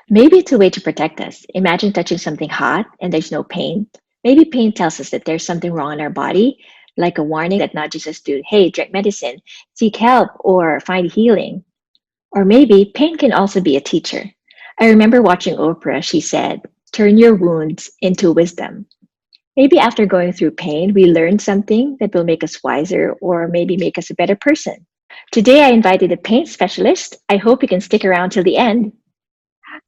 Maybe it's a way to protect us. Imagine touching something hot and there's no pain. Maybe pain tells us that there's something wrong in our body, like a warning that nudges us to, hey, drink medicine, seek help, or find healing. Or maybe pain can also be a teacher. I remember watching Oprah, she said, turn your wounds into wisdom. Maybe after going through pain, we learn something that will make us wiser or maybe make us a better person. Today, I invited a pain specialist. I hope you can stick around till the end.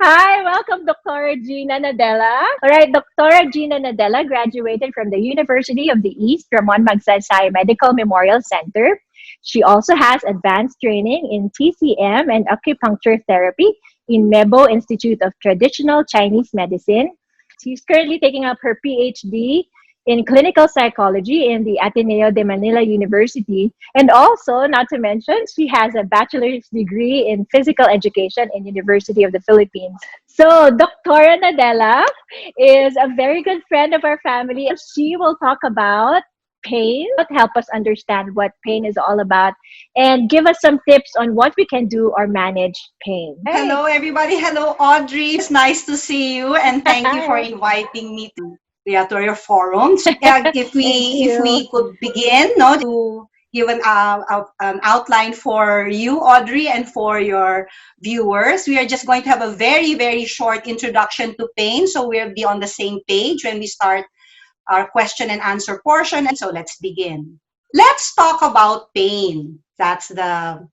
Hi, welcome, Dr. Gina Nadella. All right, Dr. Gina Nadella graduated from the University of the East Ramon Magsaysay Medical Memorial Center. She also has advanced training in TCM and acupuncture therapy in Mebo Institute of Traditional Chinese Medicine. She's currently taking up her PhD in clinical psychology in the Ateneo de Manila University. And also, not to mention, she has a bachelor's degree in physical education in University of the Philippines. So, Doctora Nadella is a very good friend of our family. She will talk about pain, help us understand what pain is all about, and give us some tips on what we can do or manage pain. Hey. Hello, everybody. Hello, Audrey. It's nice to see you, and thank you for Hi. inviting me to your forum. So, if Thank you. we could begin, no, to give an outline for you, Audrey, and for your viewers. We are just going to have a very short introduction to pain, so we'll be on the same page when we start our question and answer portion. So let's begin. Let's talk about pain. That's the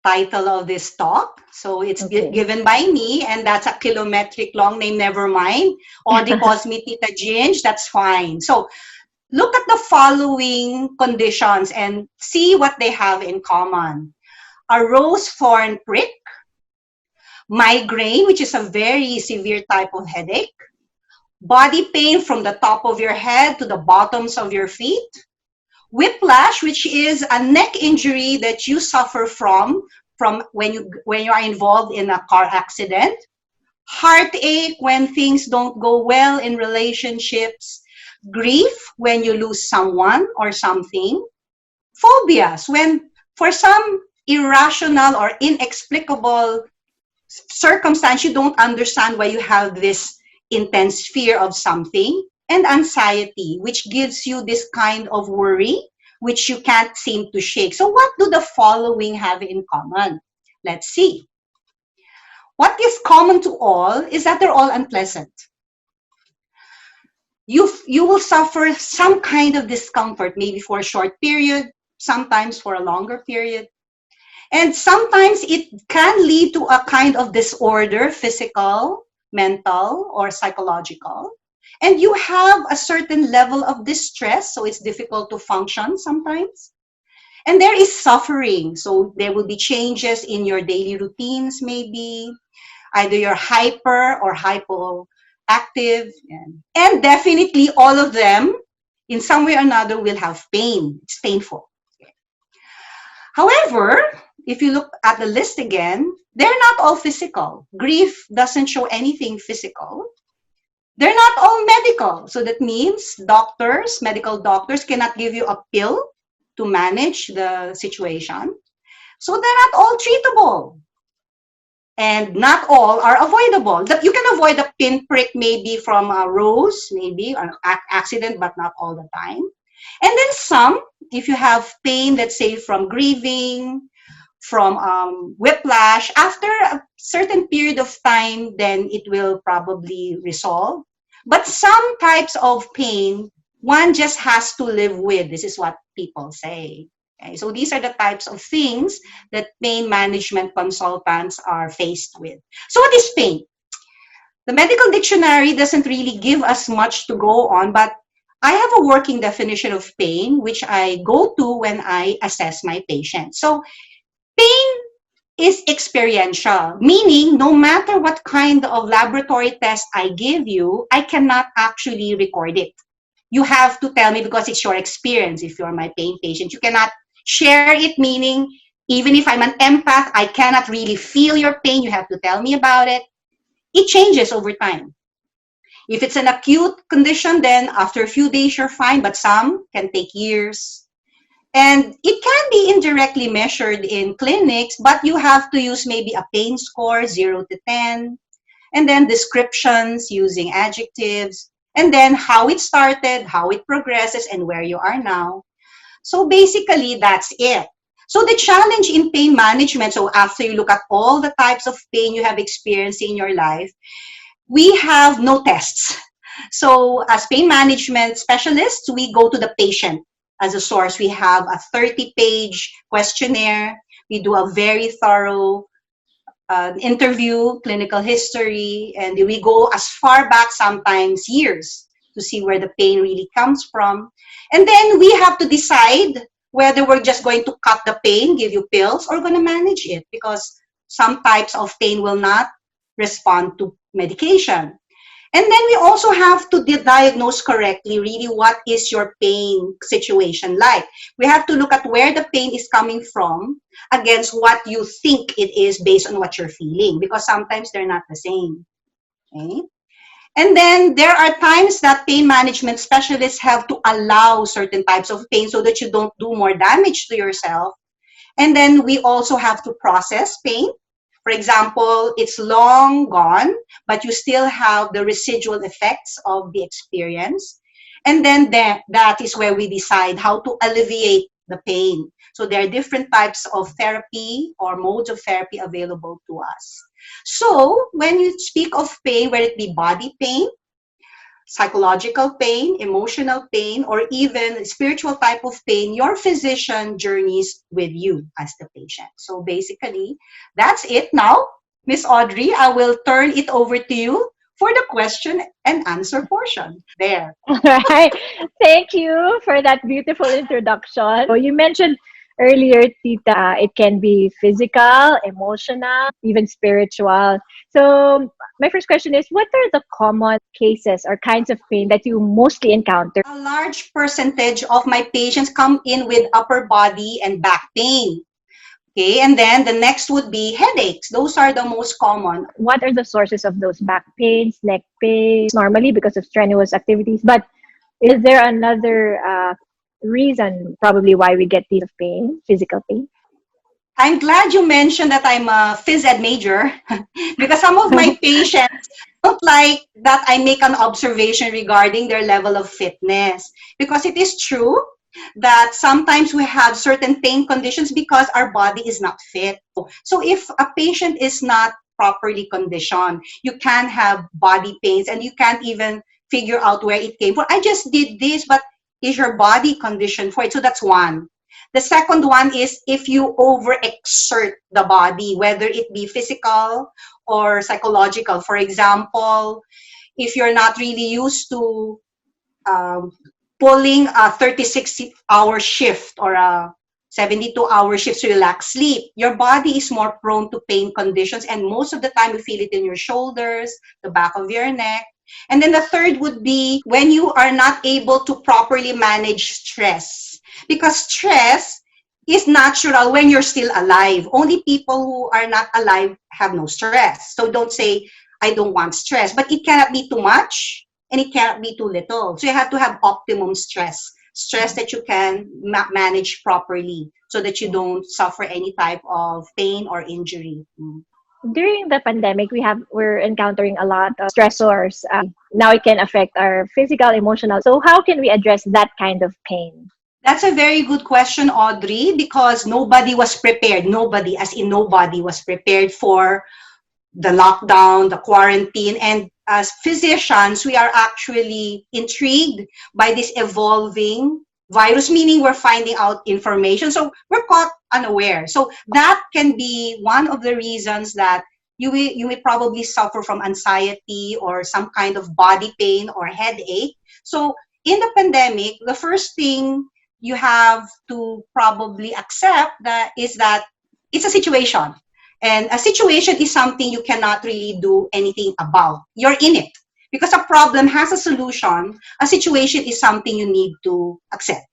title of this talk. So it's Okay. given by me, and that's a kilometric long name. Never mind. Audie calls me Tita Ginge. That's fine. So look at the following conditions and see what they have in common. A rose thorn prick, migraine, which is a very severe type of headache, body pain from the top of your head to the bottoms of your feet, whiplash, which is a neck injury that you suffer from when you are involved in a car accident, heartache when things don't go well in relationships, grief when you lose someone or something, phobias when for some irrational or inexplicable circumstance you don't understand why you have this intense fear of something, and anxiety, which gives you this kind of worry which you can't seem to shake. So what do the following have in common? Let's see. What is common to all is that they're all unpleasant. You will suffer some kind of discomfort, maybe for a short period, sometimes for a longer period. And sometimes it can lead to a kind of disorder, physical, mental, or psychological. And you have a certain level of distress, so it's difficult to function sometimes. And there is suffering, so there will be changes in your daily routines, maybe. Either you're hyper or hypoactive. And definitely all of them, in some way or another, will have pain. It's painful. However, if you look at the list again, they're not all physical. Grief doesn't show anything physical. They're not all medical. So that means doctors, medical doctors cannot give you a pill to manage the situation. So they're not all treatable. And not all are avoidable. That you can avoid a pinprick maybe from a rose, maybe an accident, but not all the time. And then some, if you have pain, let's say from grieving, from whiplash, after a certain period of time, then it will probably resolve. But some types of pain, one just has to live with. This is what people say. Okay? So these are the types of things that pain management consultants are faced with. So what is pain? The medical dictionary doesn't really give us much to go on, but I have a working definition of pain, which I go to when I assess my patient. So pain is experiential, meaning no matter what kind of laboratory test I give you, I cannot actually record it. You have to tell me because it's your experience if you're my pain patient. You cannot share it, meaning even if I'm an empath, I cannot really feel your pain. You have to tell me about it. It changes over time. If it's an acute condition, then after a few days, you're fine, but some can take years. And it can be indirectly measured in clinics, but you have to use maybe a pain score, 0 to 10. and then descriptions using adjectives, and then how it started, how it progresses, and where you are now. So basically, that's it. So the challenge in pain management, so after you look at all the types of pain you have experienced in your life, we have no tests. So as pain management specialists, we go to the patient as a source. We have a 30-page questionnaire. We do a very thorough interview, clinical history, and we go as far back, sometimes years, to see where the pain really comes from. And then we have to decide whether we're just going to cut the pain, give you pills, or going to manage it, because some types of pain will not respond to medication. And then we also have to diagnose correctly, really, what is your pain situation like. We have to look at where the pain is coming from against what you think it is based on what you're feeling, because sometimes they're not the same. Okay? And then there are times that pain management specialists have to allow certain types of pain so that you don't do more damage to yourself. And then we also have to process pain. For example, it's long gone, but you still have the residual effects of the experience. And then that is where we decide how to alleviate the pain. So there are different types of therapy or modes of therapy available to us. So when you speak of pain, whether it be body pain, psychological pain, emotional pain, or even spiritual type of pain, your physician journeys with you as the patient. So basically, that's it now. Miss Audrey, I will turn it over to you for the question and answer portion. There. All right. Thank you for that beautiful introduction. So you mentioned earlier, Tita, it can be physical, emotional, even spiritual. So my first question is, what are the common cases or kinds of pain that you mostly encounter? A large percentage of my patients come in with upper body and back pain. Okay, and then the next would be headaches. Those are the most common. What are the sources of those back pains, neck pains, normally because of strenuous activities? But is there another reason probably why we get these pain, physical pain? I'm glad you mentioned that I'm a phys ed major because some of my patients don't like that I make an observation regarding their level of fitness. Because it is true that sometimes we have certain pain conditions because our body is not fit. So if a patient is not properly conditioned, you can have body pains and you can't even figure out where it came from. I just did this, but is your body conditioned for it? So that's one. The second one is if you overexert the body, whether it be physical or psychological. For example, if you're not really used to pulling a 36-hour shift or a 72-hour shift so you lack sleep, your body is more prone to pain conditions, and most of the time you feel it in your shoulders, the back of your neck. And then the third would be when you are not able to properly manage stress, because stress is natural when you're still alive. Only people who are not alive have no stress. So don't say, I don't want stress, but it cannot be too much and it cannot be too little. So you have to have optimum stress that you can manage properly so that you don't suffer any type of pain or injury. During the pandemic, we're encountering a lot of stressors. Now it can affect our physical, emotional. So how can we address that kind of pain? That's a very good question, Audrey, because nobody was prepared. Nobody, as in nobody, was prepared for the lockdown, the quarantine. And as physicians, we are actually intrigued by this evolving virus, meaning we're finding out information. So we're caught unaware. So that can be one of the reasons that you may probably suffer from anxiety or some kind of body pain or headache. So in the pandemic, the first thing you have to probably accept that it's a situation. And a situation is something you cannot really do anything about. You're in it. Because a problem has a solution, a situation is something you need to accept.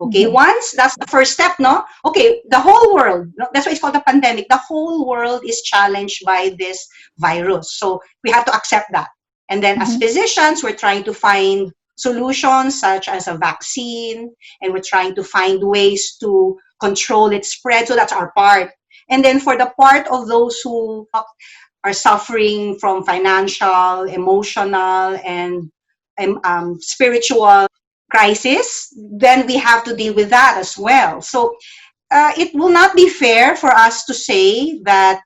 Okay, once that's the first step, no? Okay, the whole world, that's why it's called a pandemic. The whole world is challenged by this virus. So we have to accept that. And then as physicians, we're trying to find solutions such as a vaccine, and we're trying to find ways to control its spread. So that's our part. And then for the part of those who are suffering from financial, emotional, and spiritual crisis, then we have to deal with that as well. So it will not be fair for us to say that,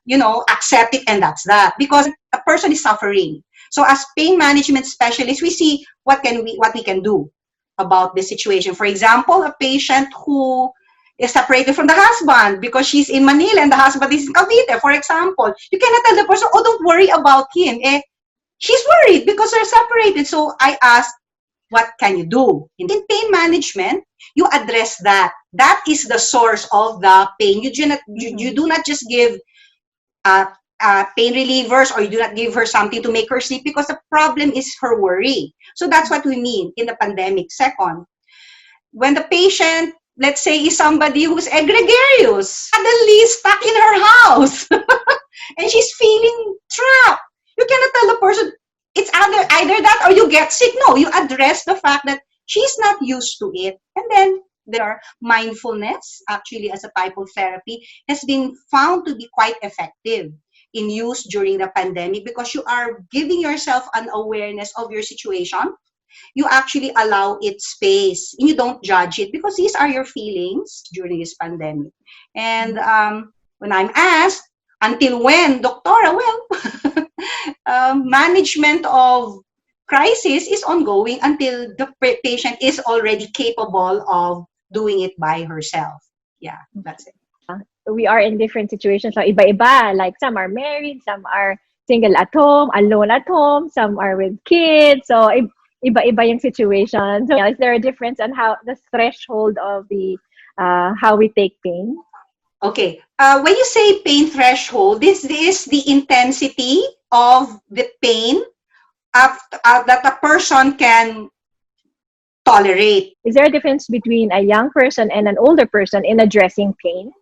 accept it and that's that, because a person is suffering. So as pain management specialists, we see what we can do about this situation. For example, a patient who is separated from the husband because she's in Manila and the husband is in Cavite, for example. You cannot tell the person, oh, don't worry about him. She's worried because they're separated. So I asked, what can you do? In pain management, you address that. That is the source of the pain. You do not just give pain relievers, or you do not give her something to make her sleep, because the problem is her worry. So that's what we mean in the pandemic. Second, when the patient, let's say, is somebody who's egregious, suddenly stuck in her house, and she's feeling trapped, you cannot tell the person, it's either that or you get sick. No, you address the fact that she's not used to it. And then there are mindfulness, actually, as a type of therapy, has been found to be quite effective in use during the pandemic, because you are giving yourself an awareness of your situation. You actually allow it space, and you don't judge it, because these are your feelings during this pandemic. And when I'm asked, until when, Doctora? Well, management of crisis is ongoing until the patient is already capable of doing it by herself. Yeah, that's it. We are in different situations. So iba-iba. Like some are married, some are single at home, alone at home, some are with kids. So iba-iba yung situation. So is there a difference on how the threshold of the how we take pain? Okay. When you say pain threshold, this is the intensity of the pain that a person can tolerate. Is there a difference between a young person and an older person in addressing pain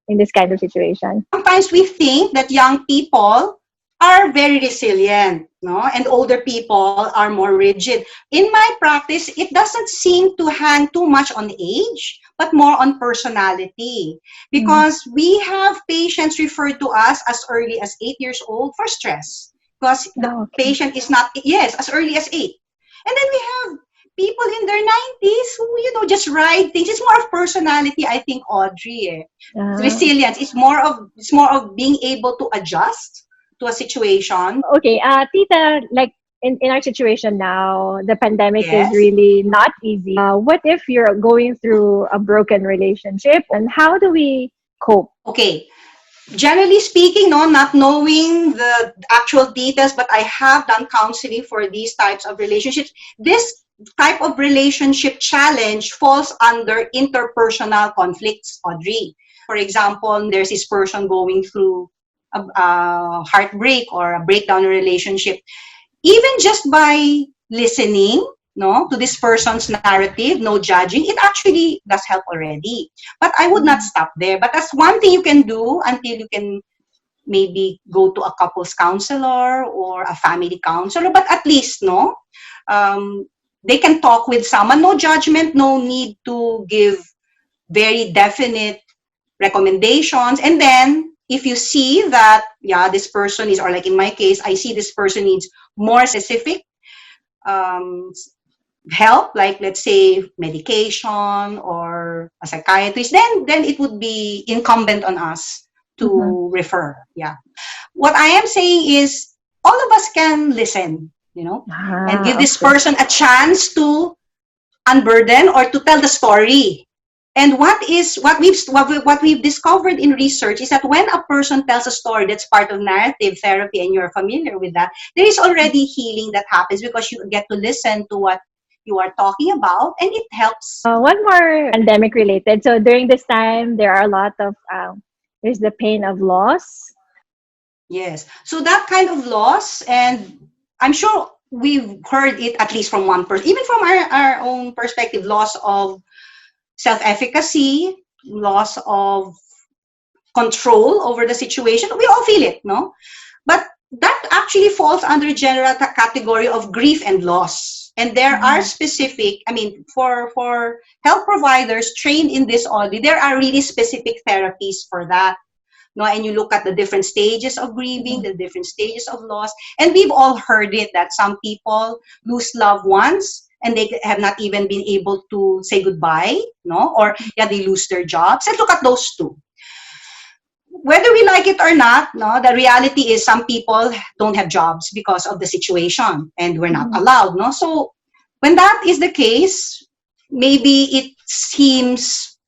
in this kind of situation? Sometimes we think that young people are very resilient, no? And older people are more rigid. In my practice, it doesn't seem to hang too much on age, but more on personality. Because we have patients referred to us as early as 8 years old for stress. Because the patient is not, yes, as early as 8. And then we have people in their 90s who, just ride things. It's more of personality, I think, Audrey. Resilience. It's more of being able to adjust to a situation. Okay, Tita, like in our situation now, the pandemic is really not easy. What if you're going through a broken relationship, and how do we cope? Okay. Generally speaking, not knowing the actual details, but I have done counseling for these types of relationships. This type of relationship challenge falls under interpersonal conflicts, Audrey. For example, there's this person going through a heartbreak or a breakdown in a relationship. Even just by listening, to this person's narrative, no judging, it actually does help already. But I would not stop there. But that's one thing you can do until you can maybe go to a couples counselor or a family counselor. But at least, they can talk with someone. No judgment, no need to give very definite recommendations. And then if you see that, this person is, or like in my case, I see this person needs more specific help, like let's say medication or a psychiatrist, then it would be incumbent on us to refer. Yeah. What I am saying is all of us can listen, and give this person a chance to unburden or to tell the story. And what we've discovered in research is that when a person tells a story that's part of narrative therapy, and you're familiar with that, there is already healing that happens, because you get to listen to what you are talking about, and it helps. One more pandemic related. So during this time, there are a lot of there's the pain of loss. Yes. So that kind of loss, and I'm sure we've heard it at least from one person, even from our own perspective, loss of self-efficacy, loss of control over the situation. We all feel it, no? But that actually falls under general category of grief and loss. And there are specific, for health providers trained in this already, there are really specific therapies for that. no, and you look at the different stages of grieving, the different stages of loss, and we've all heard it that some people lose loved ones and they have not even been able to say goodbye, no, or yeah, they lose their jobs. And look at those two. Whether we like it or not, no, the reality is some people don't have jobs because of the situation, and we're not allowed, no. So when that is the case, maybe it seems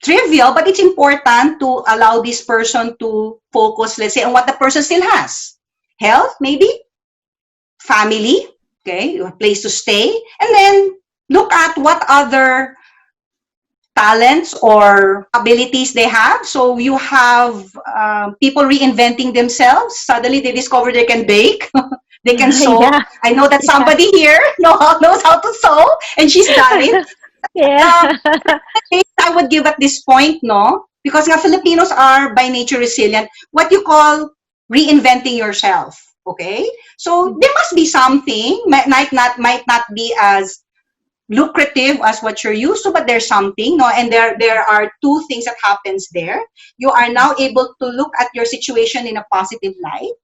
trivial, but it's important to allow this person to focus, let's say, on what the person still has. Health, maybe, family, okay, a place to stay, and then look at what other talents or abilities they have. So you have people reinventing themselves. Suddenly they discover they can bake, they can sew. Yeah. I know that somebody here knows how to sew, and she's done it. Yeah. I would give at this point, no, because nga Filipinos are by nature resilient. What you call reinventing yourself, okay? So there must be something, might not be as lucrative as what you're used to, but there's something, no, and there are two things that happens there. You are now able to look at your situation in a positive light,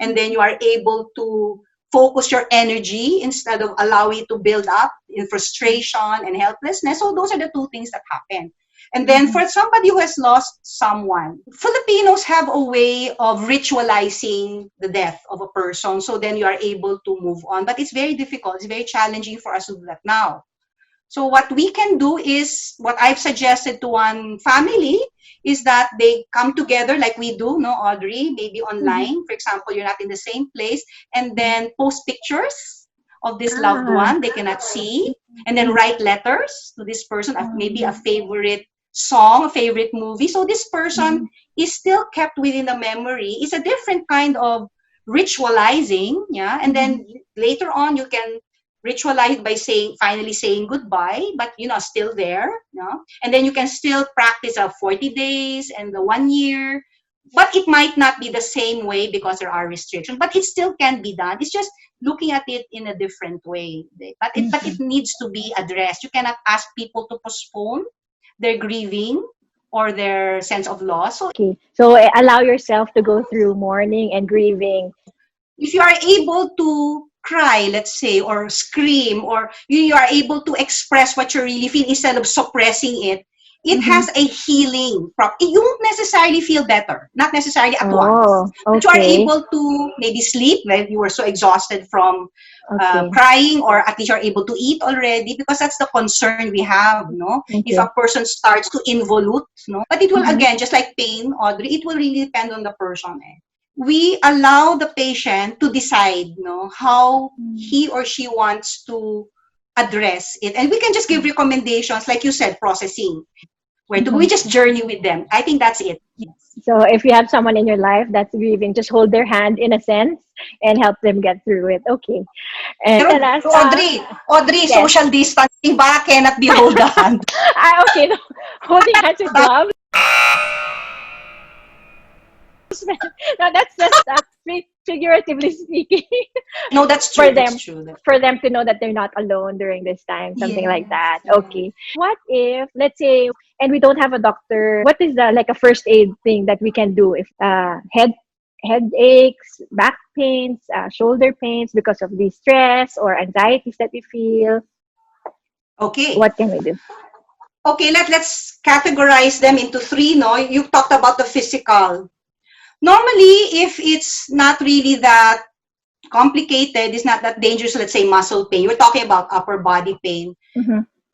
and then you are able to focus your energy instead of allowing it to build up in frustration and helplessness. So those are the two things that happen. And then for somebody who has lost someone, Filipinos have a way of ritualizing the death of a person. So then you are able to move on. But it's very difficult. It's very challenging for us to do that now. So what we can do is, what I've suggested to one family is that they come together like we do, no, Audrey, maybe online. For example, you're not in the same place, and then post pictures of this loved one they cannot see, and then write letters to this person, maybe a favorite song, a favorite movie. So this person is still kept within the memory. It's a different kind of ritualizing, yeah. And then later on, you can ritualize by finally saying goodbye, but still there, and then you can still practice 40 days and the 1 year, but it might not be the same way because there are restrictions, but it still can be done. It's just looking at it in a different way, but it needs to be addressed. You cannot ask people to postpone their grieving or their sense of loss. So Okay. So allow yourself to go through mourning and grieving. if you are able to cry, let's say, or scream, or you are able to express what you really feel instead of suppressing it, it has a healing you won't necessarily feel better, not necessarily at once. But you are able to maybe sleep when you were so exhausted from crying, or at least you're able to eat already, because that's the concern we have, no? If a person starts to involute, no? But it will, again, just like pain, Audrey, it will really depend on the person. We allow the patient to decide, no, how he or she wants to address it. And we can just give recommendations, like you said, processing. Where do we just journey with them? I think that's it. So if you have someone in your life that's grieving, just hold their hand in a sense and help them get through it. Okay. And Pero, Audrey, yes. Social distancing ba cannot be hold the hand? Okay. No. Holding hands with gloves. No, that's just figuratively speaking. No, that's true. That's true. For them to know that they're not alone during this time, something like that. Okay. What if, let's say, and we don't have a doctor, what is like a first aid thing that we can do if headaches, back pains, shoulder pains because of the stress or anxieties that we feel? Okay. What can we do? Okay, let's categorize them into three, no? You talked about the physical. Normally, if it's not really that complicated, it's not that dangerous, let's say muscle pain, we're talking about upper body pain.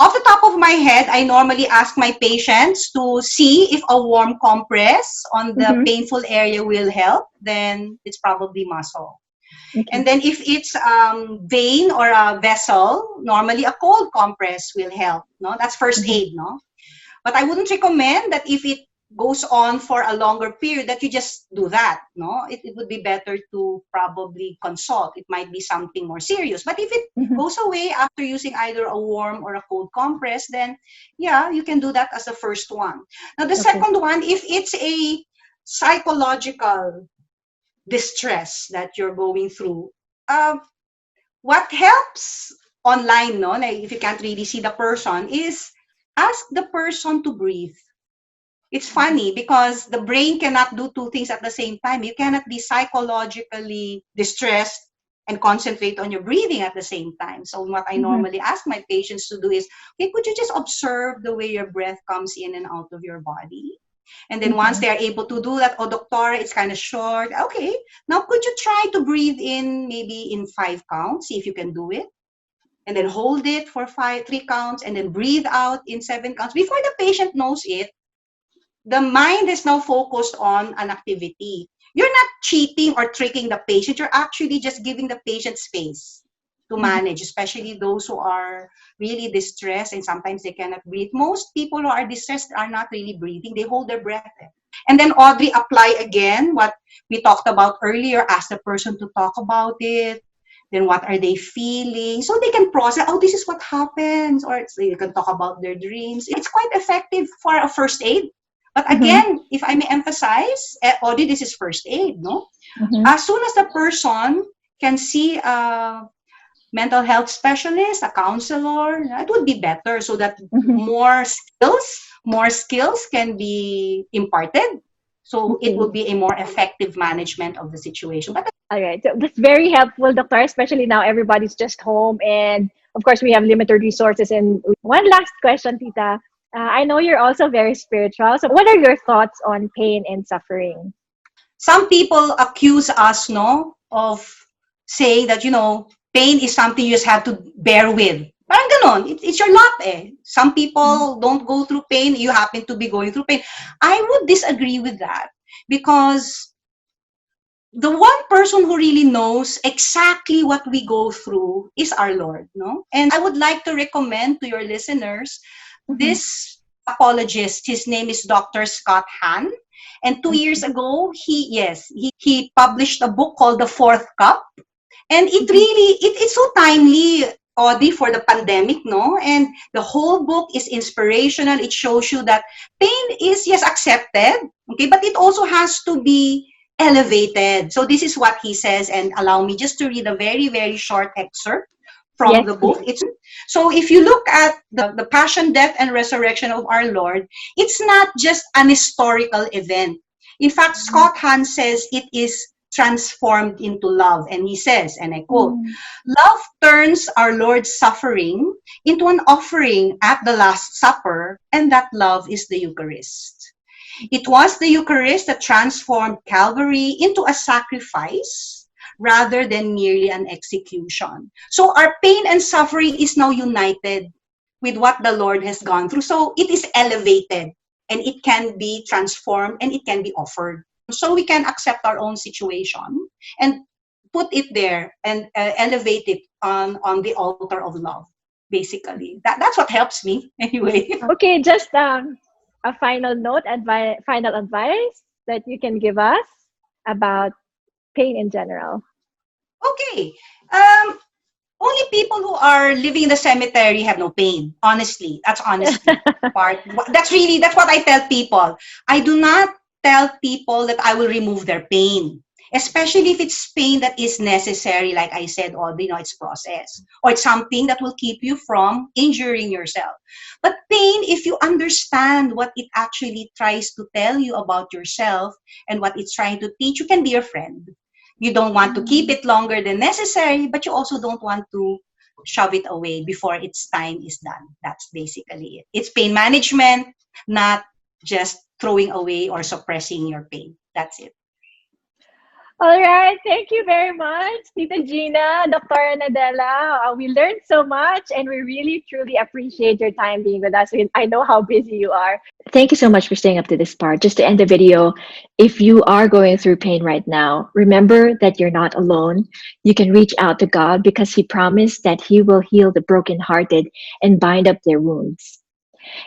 Off the top of my head, I normally ask my patients to see if a warm compress on the painful area will help. Then it's probably muscle. And then if it's vein or a vessel, normally a cold compress will help. No, that's first aid. No, but I wouldn't recommend that if it goes on for a longer period that you just do that. No, it would be better to probably consult. It might be something more serious. But if it goes away after using either a warm or a cold compress, then yeah, you can do that as the first one. Now the second one, if it's a psychological distress that you're going through, what helps online, no, like if you can't really see the person, is ask the person to breathe. It's funny because the brain cannot do two things at the same time. You cannot be psychologically distressed and concentrate on your breathing at the same time. So what I Mhm. normally ask my patients to do is, okay, could you just observe the way your breath comes in and out of your body? And then once Mhm. they are able to do that, oh, doctor, it's kind of short. Okay, now could you try to breathe in maybe in 5 counts, see if you can do it, and then hold it for 3 counts, and then breathe out in 7 counts. Before the patient knows it, the mind is now focused on an activity. You're not cheating or tricking the patient. You're actually just giving the patient space to Mhm. manage, especially those who are really distressed and sometimes they cannot breathe. Most people who are distressed are not really breathing. They hold their breath. And then Audrey, apply again what we talked about earlier. Ask the person to talk about it. Then what are they feeling? So they can process, oh, this is what happens. Or they can talk about their dreams. It's quite effective for a first aid. But Mhm. again, if I may emphasize, Audrey, this is first aid, no? Mhm. As soon as the person can see a mental health specialist, a counselor, it would be better so that Mhm. more skills can be imparted. So it Okay. will be a more effective management of the situation. But All right. So that's very helpful, Doctor, especially now everybody's just home. And of course, we have limited resources. And one last question, Tita. I know you're also very spiritual. So, what are your thoughts on pain and suffering? some people accuse us, no, of saying that, pain is something you just have to bear with. Parang ganon. It's your lot eh. Some people don't go through pain. You happen to be going through pain. I would disagree with that because the one person who really knows exactly what we go through is our Lord, no? And I would like to recommend to your listeners Mm-hmm. this apologist. His name is Dr. Scott Hahn. And 2 years ago, he published a book called The Fourth Cup. And Mm-hmm. it's so timely, Audie, for the pandemic, no? And the whole book is inspirational. It shows you that pain is, yes, accepted, okay, but it also has to be elevated. So this is what he says, and allow me just to read a very, very short excerpt from Yes, the please. book. So if you look at the passion, death, and resurrection of our Lord, it's not just an historical event. In fact, Scott Hahn says it is transformed into love. And he says, and I quote, Mm-hmm. love turns our Lord's suffering into an offering at the Last Supper, and that love is the Eucharist. It was the Eucharist that transformed Calvary into a sacrifice rather than merely an execution. So our pain and suffering is now united with what the Lord has gone through. So it is elevated and it can be transformed and it can be offered. So we can accept our own situation and put it there and elevate it on the altar of love. Basically, that's what helps me anyway. Okay, just a final note, final advice that you can give us about pain in general. Okay. Um, Only people who are living in the cemetery have no pain. Honestly, that's honesty. That's what I tell people. I do not tell people that I will remove their pain, especially if it's pain that is necessary, like I said, or it's process, or it's something that will keep you from injuring yourself. But pain, if you understand what it actually tries to tell you about yourself and what it's trying to teach, you can be your friend. You don't want to keep Mm. it longer than necessary, but you also don't want to shove it away before its time is done. That's basically it. It's pain management, not just throwing away or suppressing your pain. That's it. All right. Thank you very much, Tita Gina, Dr. Nadella. We learned so much and we really, truly appreciate your time being with us. I know how busy you are. Thank you so much for staying up to this part. Just to end the video, if you are going through pain right now, remember that you're not alone. You can reach out to God because He promised that He will heal the brokenhearted and bind up their wounds.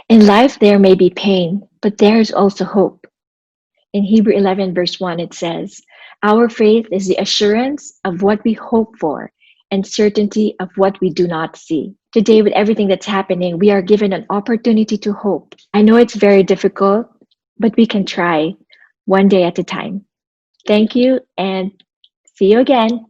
In life, there may be pain, but there is also hope. In Hebrew 11, verse 1, it says, our faith is the assurance of what we hope for and certainty of what we do not see. Today, with everything that's happening, we are given an opportunity to hope. I know it's very difficult, but we can try one day at a time. Thank you and see you again.